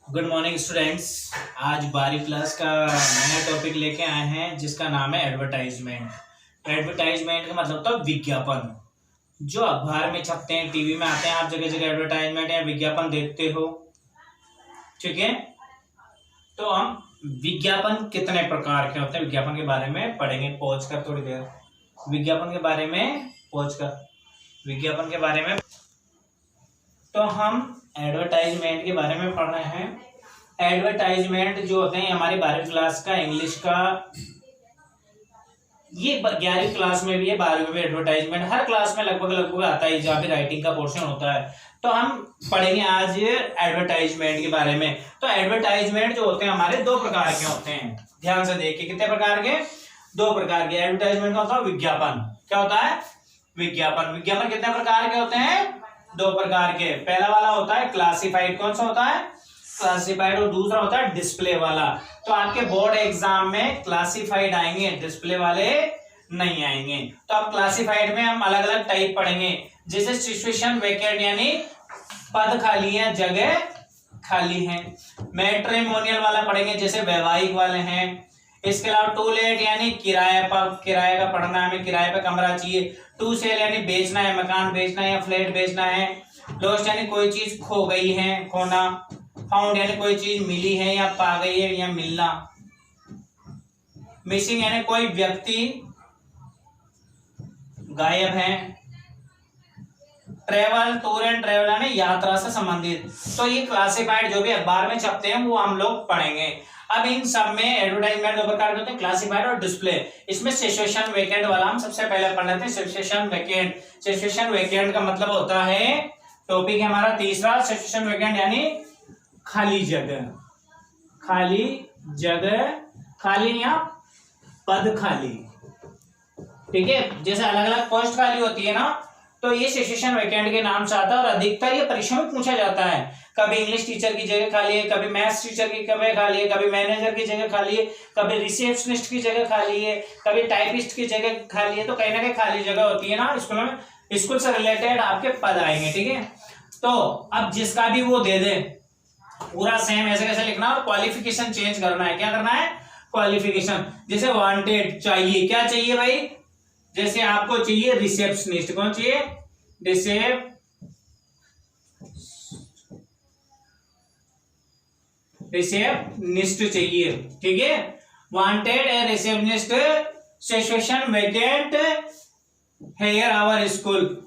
Good morning students. आज 12वीं class का नया टॉपिक लेके आए हैं जिसका नाम है एडवर्टाइजमेंट। एडवर्टाइजमेंट का मतलब तो विज्ञापन, जो अखबार में छपते हैं, टीवी में आते हैं, आप जगह जगह एडवर्टाइजमेंट या विज्ञापन देखते हो। ठीक है, तो हम विज्ञापन कितने प्रकार के होते हैं विज्ञापन के बारे में पढ़ेंगे। पहुंच कर थोड़ी देर विज्ञापन के बारे में विज्ञापन के बारे में तो हम एडवर्टाइजमेंट के बारे में पढ़ रहे हैं। एडवर्टाइजमेंट जो होते हैं हमारी 12वीं क्लास का इंग्लिश का, ये 11वीं क्लास में भी है, 12वीं में एडवर्टाइजमेंट हर क्लास में लगभग आता है जहाँ भी राइटिंग का पोर्शन होता है। तो हम पढ़ेंगे आज एडवर्टाइजमेंट के बारे में। तो एडवर्टाइजमेंट जो होते हैं हमारे दो प्रकार के होते हैं, ध्यान से देखिए। कितने प्रकार के? दो प्रकार के। एडवर्टाइजमेंट का होता है विज्ञापन। क्या होता है? विज्ञापन। विज्ञापन कितने प्रकार के होते हैं? दो प्रकार के। पहला वाला होता है क्लासिफाइड। कौन सा होता है? क्लासिफाइड। और दूसरा होता है डिस्प्ले वाला। तो आपके बोर्ड एग्जाम में क्लासिफाइड आएंगे, डिस्प्ले वाले नहीं आएंगे। तो अब क्लासिफाइड में हम अलग अलग टाइप पढ़ेंगे, जैसे सिचुएशन वेकेंट यानी पद खाली है, जगह खाली है। मैट्रिमोनियल वाला पढ़ेंगे, जैसे वैवाहिक वाले हैं। इसके अलावा टू लेट यानी किराए का पढ़ना है, हमें किराए पे कमरा चाहिए। टू सेल यानी बेचना है, मकान बेचना है या फ्लैट बेचना है। लॉस्ट यानी कोई चीज खो गई है, खोना। फाउंड यानी कोई चीज मिली है या पा गई है या मिलना। मिसिंग यानी कोई व्यक्ति गायब है। ट्रेवल, टूर एंड ट्रेवल यानी यात्रा से संबंधित। तो ये क्लासिफाइड जो भी अखबार में छपते हैं वो हम लोग पढ़ेंगे। अब इन सब में एडवर्टाइजमेंट दो प्रकार के होते हैं, क्लासिफाइड और डिस्प्ले। इसमें सिचुएशन वेकेंट वाला हम सबसे पहले पढ़ लेते हैं। Situation vacant. सिचुएशन वेकेंट का मतलब होता है, टॉपिक है हमारा तीसरा, सिचुएशन वेकेंट यानी खाली जगह। खाली जगह, खाली या पद खाली। ठीक है, जैसे अलग अलग पोस्ट खाली होती है ना, तो ये सिचुएशन वेकेंट के नाम से आता है। और अधिकतर ये परीक्षा में पूछा जाता है। कभी इंग्लिश टीचर की जगह खाली है, कभी मैथ्स टीचर की जगह खाली है, कभी मैनेजर की जगह खाली है, कभी रिसेप्शनिस्ट की जगह खाली है, कभी टाइपिस्ट की जगह खाली है। तो कहीं ना कहीं खाली जगह होती है ना स्कूल में। स्कूल से रिलेटेड आपके पद आएंगे। ठीक है, तो अब जिसका भी वो दे दे पूरा सेम ऐसे कैसे लिखना, और क्वालिफिकेशन चेंज करना है। क्या करना है? क्वालिफिकेशन। जैसे वांटेड चाहिए, क्या चाहिए भाई? जैसे आपको चाहिए रिसेप्शनिस्ट। कौन चाहिए? रिसेप्शनिस्ट चाहिए। ठीक है, wanted a receptionist, situation vacant here our school.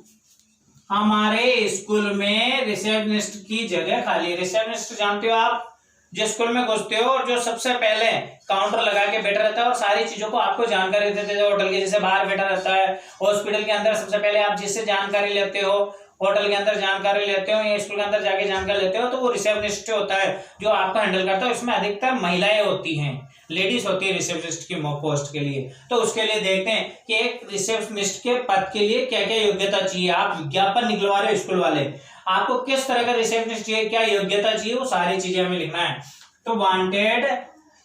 हमारे स्कूल में रिसेप्शनिस्ट की जगह खाली है। रिसेप्शनिस्ट जानते हो आप, जिस स्कूल में घुसते हो और जो सबसे पहले काउंटर लगा के बैठा रहता है और सारी चीजों को आपको जानकारी देते थे। होटल के जैसे बाहर बैठा रहता है, हॉस्पिटल के अंदर सबसे पहले आप जिससे जानकारी लेते हो, होटल के अंदर जानकारी लेते हो या स्कूल के अंदर जाके जानकारी लेते हो, तो वो रिसेप्शनिस्ट होता है जो आपको हैंडल करता है। उसमें अधिकतर महिलाएं होती हैं, लेडीज होती है रिसेप्शनिस्ट की पोस्ट के लिए। तो उसके लिए देखते हैं कि एक रिसेप्शनिस्ट के पद के लिए क्या क्या योग्यता चाहिए। आप विज्ञापन निकलवा रहे हो स्कूल वाले, आपको किस तरह का रिसेप्शनिस्ट चाहिए, क्या योग्यता चाहिए, वो सारी चीजें हमें लिखना है। तो wanted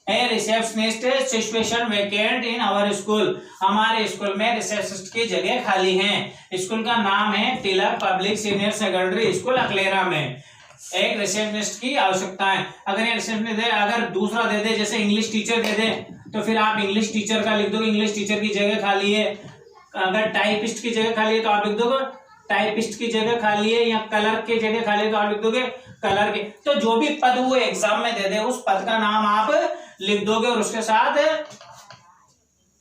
a receptionist, situation vacant in our school. हमारे स्कूल में रिसेप्शनिस्ट की जगह खाली है। स्कूल का नाम है Tilak public senior secondary school Aklera में। एक रिसेप्शनिस्ट की आवश्यकता है। अगर ये रिसेप्शनिस्ट दे, अगर दूसरा दे दे, जैसे इंग्लिश टीचर दे दे, तो फिर आप इंग्लिश टीचर का लिख दोगे, इंग्लिश टीचर की जगह खाली है। अगर टाइपिस्ट की जगह खाली है तो आप लिख दोगे टाइपिस्ट की जगह खाली है, या क्लर्क की जगह खाली है तो आप लिख दोगे कलर के। तो जो भी पद वो एग्जाम में दे दे उस पद का नाम आप लिख दोगे और उसके साथ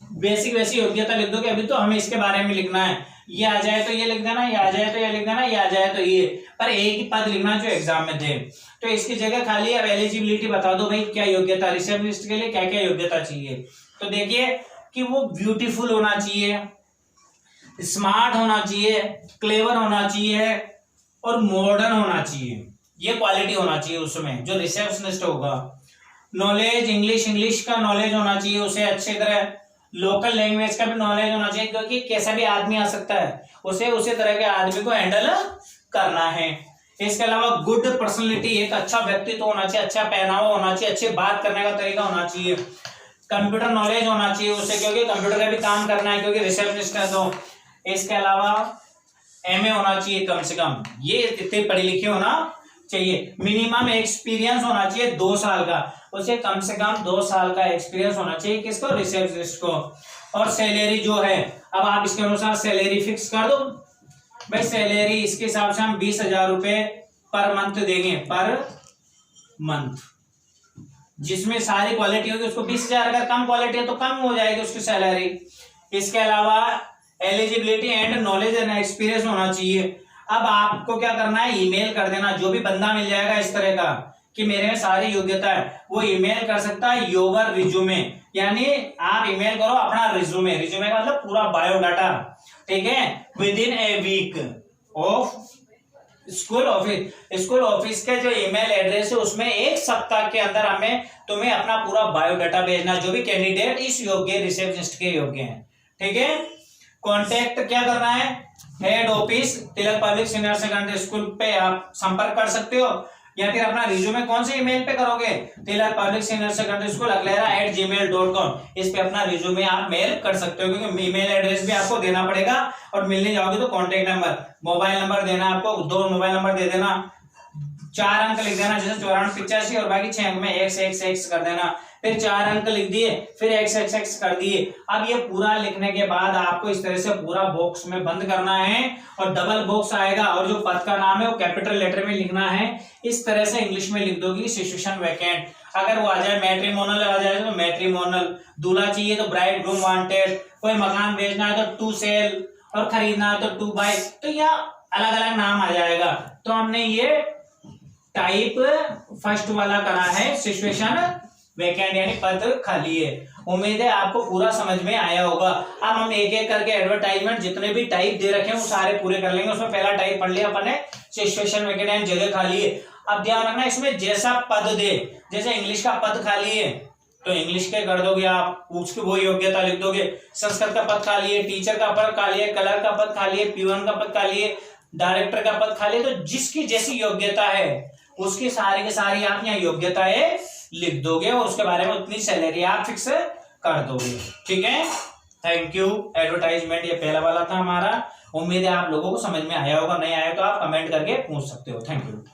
बेसिक वैसी योग्यता लिख दोगे। अभी तो हमें इसके बारे में लिखना है, ये आ जाए तो ये लिख देना, ये आ जाए तो ये लिख देना, ये आ जाए तो ये, पर एक ही पद लिखना जो एग्जाम में दे। तो इसकी जगह खाली है। एलिजिबिलिटी बता दो भाई, क्या योग्यता रिसेप्शनिस्ट के लिए क्या क्या योग्यता चाहिए। तो देखिए कि वो ब्यूटीफुल होना चाहिए, स्मार्ट होना चाहिए, क्लेवर होना चाहिए और मॉडर्न होना चाहिए। ये क्वालिटी होना चाहिए उसमें जो रिसेप्शनिस्ट होगा। नॉलेज, इंग्लिश का नॉलेज होना चाहिए उसे अच्छी तरह। लोकल लैंग्वेज का भी नॉलेज होना चाहिए, क्योंकि कैसा भी आदमी आ सकता है, उसे उसी तरह के आदमी को हैंडल करना है। इसके अलावा गुड पर्सनैलिटी, एक अच्छा व्यक्तित्व होना चाहिए, अच्छा पहनावा होना चाहिए, अच्छे बात करने का तरीका होना चाहिए। कंप्यूटर नॉलेज होना चाहिए उसे, क्योंकि कंप्यूटर का भी काम करना है, क्योंकि रिसेप्शनिस्ट है तो। इसके अलावा एमए होना चाहिए कम से कम, ये जितने पढ़े लिखे हो ना चाहिए। मिनिमम एक्सपीरियंस होना चाहिए 2 साल का, उसे कम से कम 2 साल का एक्सपीरियंस होना चाहिए किसको, रिसेप्शनिस्ट को। और सैलरी जो है, अब आप इसके अनुसार सैलरी फिक्स कर दो भाई। सैलरी इसके हिसाब से हम 20,000 रुपए पर मंथ देंगे, पर मंथ, जिसमें सारी क्वालिटी होगी उसको 20,000, अगर कम क्वालिटी है तो कम हो जाएगी उसकी सैलरी। इसके अलावा eligibility and knowledge and experience होना चाहिए। अब आपको क्या करना है, ईमेल कर देना। जो भी बंदा मिल जाएगा इस तरह का कि मेरे में सारी योग्यता है, वो ईमेल कर सकता है योर रिज्यूमे, यानी आप ईमेल करो अपना रिज्यूमे, रिज्यूमे का मतलब पूरा बायोडाटा, ठीक है, within a week of school office के जो ईमेल एड्रेस है उसमें 1 सप्ताह के अंदर तुम्हें अपना पूरा बायोडाटा भेजना, जो भी कैंडिडेट इस योग्य रिसेप्शनिस्ट के योग्य हैं, ठीक है। कॉन्टेक्ट क्या करना है, हेड ऑफिस तिलक पब्लिक सीनियर सेकेंडरी स्कूल पे आप संपर्क कर सकते हो, या फिर अपना रिज्यूमे कौन से ईमेल पे करोगे, Tilak public senior secondary school aklera@gmail.com, इस पे अपना रिज्यूमे आप मेल कर सकते हो, क्योंकि ईमेल एड्रेस भी आपको देना पड़ेगा। और मिलने जाओगे तो कॉन्टेक्ट नंबर, मोबाइल नंबर देना आपको, 2 मोबाइल नंबर दे देना, 4 अंक लिख देना, जैसे 9485 और बाकी 6 अंक में x कर देना, फिर 4 अंक लिख दिए, फिर x कर दिए। अब ये पूरा लिखने के बाद आपको इस तरह से पूरा बॉक्स में बंद करना है, और डबल बॉक्स आएगा, और जो पद का नाम है वो कैपिटल लेटर में लिखना है। इस तरह से इंग्लिश में लिख दोगी सिचुएशन वैकेंट। अगर वो आ जाए मैट्रिमोनल आ जाए तो मैट्रिमोनल, दूल्हा चाहिए तो ब्राइड ग्रूम वांटेड, कोई मकान बेचना है तो टू सेल, और खरीदना है तो टू बाय, तो यह अलग अलग नाम आ जाएगा। तो हमने ये टाइप फर्स्ट वाला करा है सिचुएशन वैकेंट, यानी पद खाली है। उम्मीद है आपको पूरा समझ में आया होगा। अब हम एक एक करके एडवर्टाइजमेंट जितने भी टाइप दे रखे हैं वो सारे पूरे कर लेंगे। उसमें पहला टाइप पढ़ लिया अपन ने, सिचुएशन वैकेंट यानी जगह खाली है। अब ध्यान रखना इसमें जैसा पद दे, जैसे इंग्लिश का पद खाली है तो इंग्लिश के कर दोगे आप, उसकी वो योग्यता लिख दोगे। संस्कृत का पद खाली है, टीचर का पद खाली है, कलर का पद खाली है, पीवन का पद खाली है, डायरेक्टर का पद खाली है। तो जिसकी जैसी योग्यता है उसकी सारी की सारी आप यहाँ योग्यताएं लिख दोगे, और उसके बारे में उतनी सैलरी आप फिक्स कर दोगे, ठीक है। Thank you. एडवर्टाइजमेंट ये पहला वाला था हमारा। उम्मीद है आप लोगों को समझ में आया होगा, नहीं आया तो आप कमेंट करके पूछ सकते हो। Thank you.